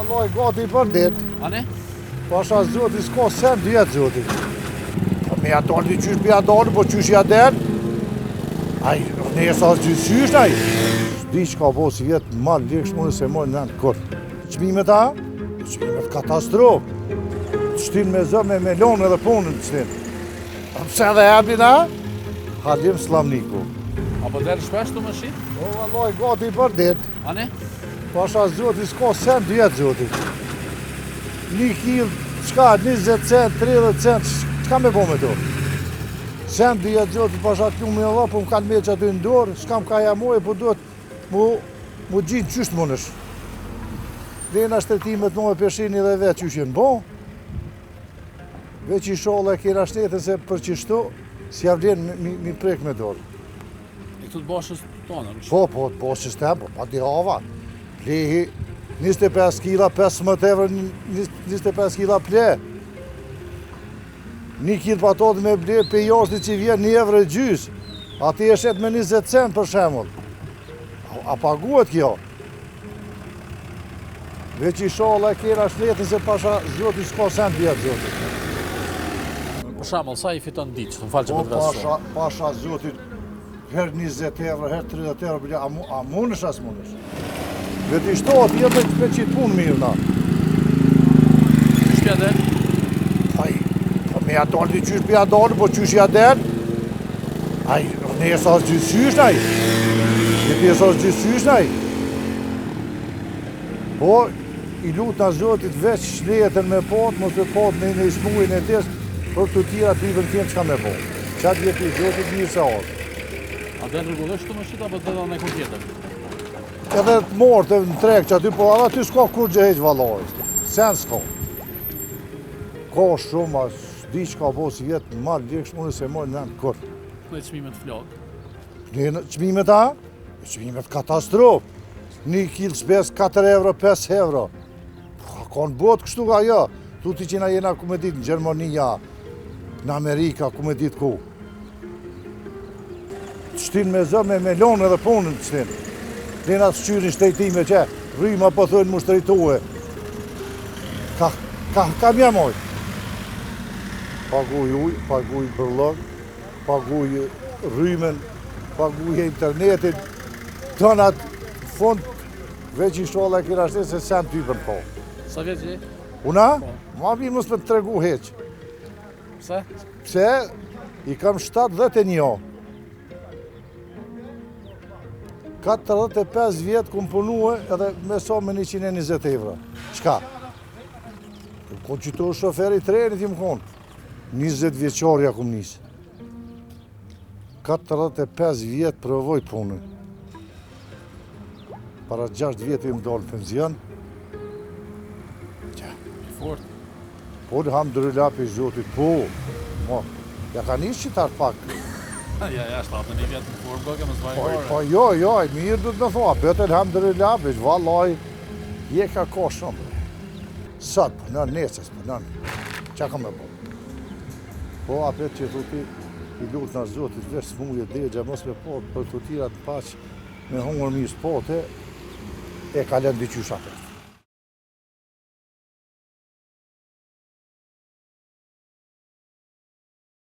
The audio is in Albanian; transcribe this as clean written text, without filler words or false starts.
Vallaj, gati për dit. Ane? Pasha zoti s'ka sen djetë zoti. Me ja dalë t'i qysh për ja dalë, po qysh ja den. Aj, ne e sa gjysysh, aj. Di që ka po si vjetë ma leksh mune se mojnë në kur. Qmimet ta? Qmimet katastrofë. Të shtin me zë me melonë edhe punën të shtin. Pse dhe ebin a? Halim Slamniku. Apo derë shpesh të mëshin? O, vallaj, gati për dit. Ane? Pasha zoti s'ka sen djetë zoti. 1 kil, qka, 20 cent, 30 cent, qka me po me to? Sen djetë zoti, pasha t'ju me dha, po më kanë me që aty në dorë, s'kam ka jamoj, po duhet mu gjinë qysht mënësh. Lena shtetimet në e peshini dhe vetë qysh jenë bo. Veç i sholle e kena shtetën se për qishtu, si javlen mi prek me dorë. E këtu të bashës tonë? Po, të bashës tem, po, pa di hava. Lehi, 25 kila, 15 euro, 25 kila ple. 1 kil patot me ble, pe jashtë që vjen 1 euro gjys. A ti e shet me 20 cent për shemull. A paguhet kjo? Veç i sholla e kera shletën se pasha zoti s'ka sen vjetë zoti. Për shemull, sa i fiton ditë, që të më falë që për të vesë? Pasha zoti, her 20 euro, her 30 euro, a munësh as munësh? Vetë i shtot, jetë me qitë punë mirë na. Qysh pja den? Aj, me ja dalë t'i qysh për ja dalë, po qysh ja den. Aj, ne e sa gjysysh naj. Ne e sa gjysysh naj. Po, i lutë na zotit veç shletën me potë, mos e potë në ismujnë e tesë, për të tira t'i vën tjenë qka me po. Qatë jetë i zotit mirë se orë. A den rrugullisht të mëshit, apo të dhe në kur tjetër? Edhe të morë në trek që aty, po edhe aty s'ka kur gjë heqë valoj. Sen s'ka. Ka shumë, di që ka po si vjetë ma leksh mune se mojnë në kur. Në e qmimet flakë? Në qmimet ta? Qmimet katastrofë. 1 kil s'bes 4 euro, 5 euro. Ka në botë kështu ka jo. Tu ti qina jena ku me ditë në Gjermania, në Amerika, ku me ditë ku. Të shtin me zë me melonë edhe punën të shtin. Lena të shqyrin shtetime që rryma po thënë mu shtrejtue. Ka mja moj. Paguj uj, paguj bërlog, paguj rrymen, paguj internetin, tënat fund, veç i sholla e kira shtetë se sen typën po. Sa vjetë që? Una? Ma vinë mësë me të tregu heq. Pse? Pse? I kam 71. 45 vjetë kumë punue edhe me so me 120 euro. Qka? Konë qytohë shoferi trenit i më konë. 20 vjeqarja kumë nisë. 45 vjetë provoj punë. Para 6 vjetë i më dollë penzion. Fort. Po, alhamdulillah për zotit, po. Ja ka nisë qitar pak. Ja, 71 vjetë në formë, koke më s'vajgore. Po, jo, mirë du të me thoa, bëtë alhamdulillah, bëj, vallaj, je ka shumë. Sot, përnën, nesës, përnën, qa ka me bo. Po, apet që thuti, i lutë në zotit, vesh smuje degja, mos me po, për të tira të paq, me hungër mirë s'pote, e ka lënë dyqysh apet.